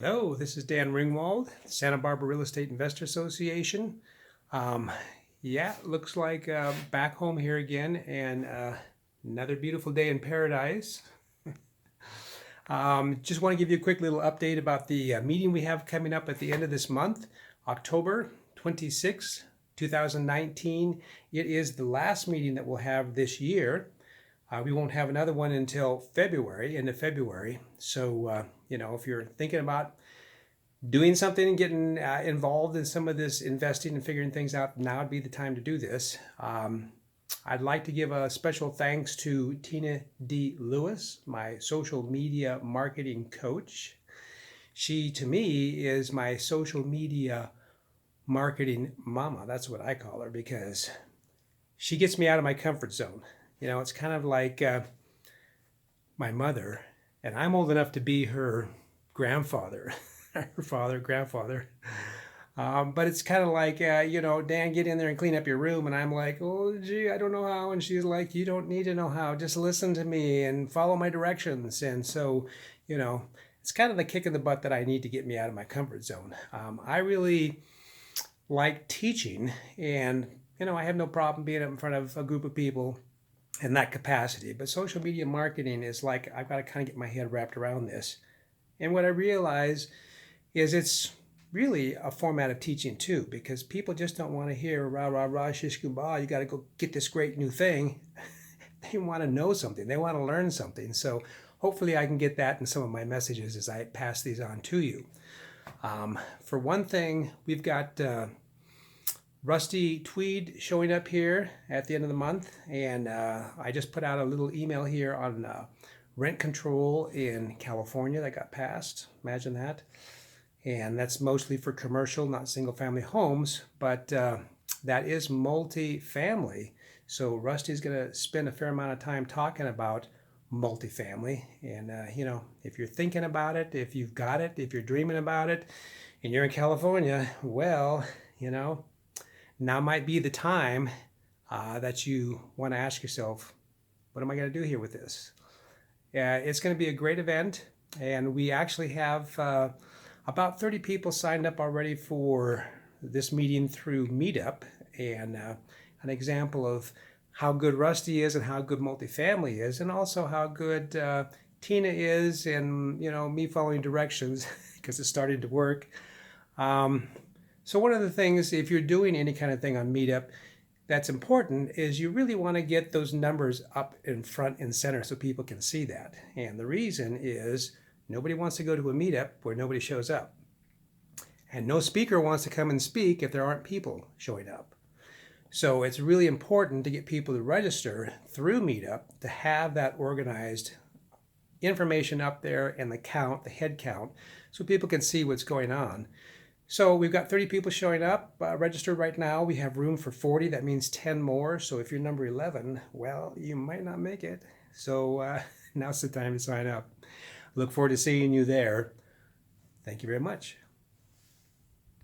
Hello, this is Dan Ringwald, Santa Barbara Real Estate Investor Association. Yeah, looks like back home here again and another beautiful day in paradise. Just want to give you a quick little update about the meeting we have coming up at the end of this month, October 26, 2019. It is the last meeting that we'll have this year. We won't have another one until February, end of February. So, if you're thinking about doing something and getting involved in some of this investing and figuring things out, now would be the time to do this. I'd like to give a special thanks to Tina D. Lewis, my social media marketing coach. She, to me, is my social media marketing mama. That's what I call her because she gets me out of my comfort zone. It's kind of like my mother, and I'm old enough to be her grandfather, her father, grandfather. But it's kind of like, Dan, get in there and clean up your room. And I'm like, oh, gee, I don't know how. And she's like, you don't need to know how. Just listen to me and follow my directions. And so, it's kind of the kick in the butt that I need to get me out of my comfort zone. I really like teaching, and, I have no problem being up in front of a group of people in that capacity. But social media marketing is like, I've got to kind of get my head wrapped around this. And what I realize is it's really a format of teaching too, because people just don't want to hear rah, rah, rah, shish, kumbah, you got to go get this great new thing. They want to know something. They want to learn something. So hopefully I can get that in some of my messages as I pass these on to you. For one thing, we've got Rusty Tweed showing up here at the end of the month, and I just put out a little email here on rent control in California that got passed. Imagine that. And that's mostly for commercial, not single family homes, but that is multifamily. So Rusty's going to spend a fair amount of time talking about multifamily. And, if you're thinking about it, if you've got it, if you're dreaming about it, and you're in California, well, now might be the time that you want to ask yourself, what am I going to do here with this? It's going to be a great event, and we actually have about 30 people signed up already for this meeting through Meetup, and an example of how good Rusty is and how good multifamily is, and also how good Tina is, and me following directions because it's starting to work. So one of the things, if you're doing any kind of thing on Meetup that's important, is you really want to get those numbers up in front and center so people can see that. And the reason is nobody wants to go to a meetup where nobody shows up. And no speaker wants to come and speak if there aren't people showing up. So it's really important to get people to register through Meetup to have that organized information up there and the count, the head count, so people can see what's going on. So we've got 30 people showing up, registered right now. We have room for 40. That means 10 more. So if you're number 11, well, you might not make it. So now's the time to sign up. Look forward to seeing you there. Thank you very much.